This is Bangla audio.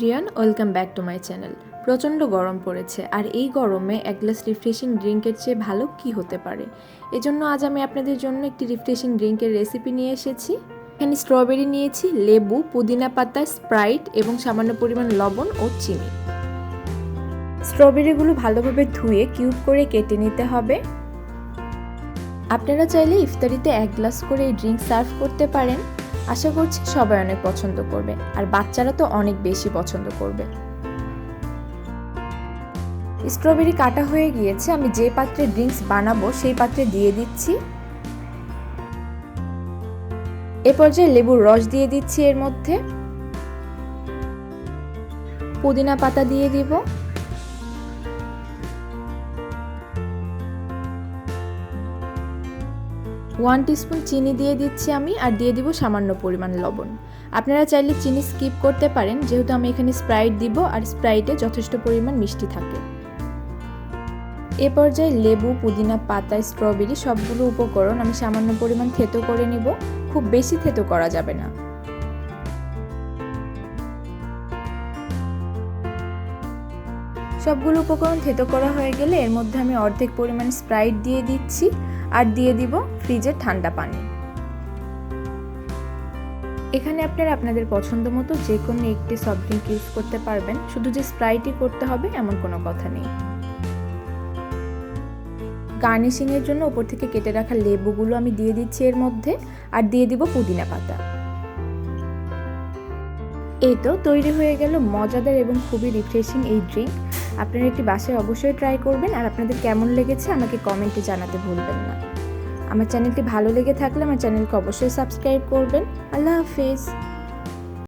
Everyone, welcome back to my channel. প্রচণ্ড গরম পড়েছে, আর এই গরমে এক গ্লাস রিফ্রেশিং ড্রিঙ্কের চেয়ে ভালো কি হতে পারে। এজন্য আজ আমি আপনাদের জন্য একটি রিফ্রেশিং ড্রিঙ্কের রেসিপি নিয়ে এসেছি। এখানে স্ট্রবেরি নিয়েছি, লেবু, পুদিনা পাতা, স্প্রাইট এবং সামান্য পরিমাণ লবণ ও চিনি। স্ট্রবেরিগুলো ভালোভাবে ধুয়ে কিউব করে কেটে নিতে হবে। আপনারা চাইলে ইফতারিতে এক গ্লাস করে এই ড্রিঙ্ক সার্ভ করতে পারেন। আশা করছি সবাই অনেক পছন্দ করবে, আর বাচ্চারা তো অনেক বেশি পছন্দ করবে। স্ট্রবেরি কাটা হয়ে গিয়েছে, আমি যে পাত্রে ড্রিঙ্কস বানাবো সেই পাত্রে দিয়ে দিচ্ছি। এ পর্যায়ে লেবুর রস দিয়ে দিচ্ছি, এর মধ্যে পুদিনা পাতা দিয়ে দিব, ওয়ান টিস্পুন চিনি দিয়ে দিচ্ছি আমি, আর দিয়ে দিব সামান্য পরিমাণ লবণ। আপনারা চাইলে চিনি স্কিপ করতে পারেন, যেহেতু আমি এখানে স্প্রাইট দিব, আর স্প্রাইটে যথেষ্ট পরিমাণ মিষ্টি থাকে। এ পর্যায়ে লেবু, পুদিনা পাতা, স্ট্রবেরি সবগুলো উপকরণ আমি সামান্য পরিমাণ থেতো করে নিব। খুব বেশি থেতো করা যাবে না। সবগুলো উপকরণ থেতো করা হয়ে গেলে এর মধ্যে আমি অর্ধেক পরিমাণ স্প্রাইট দিয়ে দিচ্ছি, আর দিয়ে দিব ফ্রিজের ঠান্ডা পানি। এখানে আপনারা আপনাদের পছন্দ মতো যে কোনো একটি সফট ড্রিঙ্ক ইউজ করতে পারবেন, শুধু যে স্প্রাইটই করতে হবে এমন কোনো কথা নেই। গার্নিশিংয়ের জন্য উপর থেকে কেটে রাখা লেবুগুলো আমি দিয়ে দিচ্ছি এর মধ্যে, আর দিয়ে দিব পুদিনা পাতা। এই তো তৈরি হয়ে গেল মজাদার এবং খুবই রিফ্রেশিং এই ড্রিঙ্ক। আপনারা এটি বাসায় অবশ্যই ট্রাই করবেন, আর আপনাদের কেমন লেগেছে আমাকে কমেন্টে জানাতে ভুলবেন না। আমার চ্যানেলটি ভালো লেগে থাকলে আমার চ্যানেলকে অবশ্যই সাবস্ক্রাইব করবেন। আল্লাহ হাফেজ।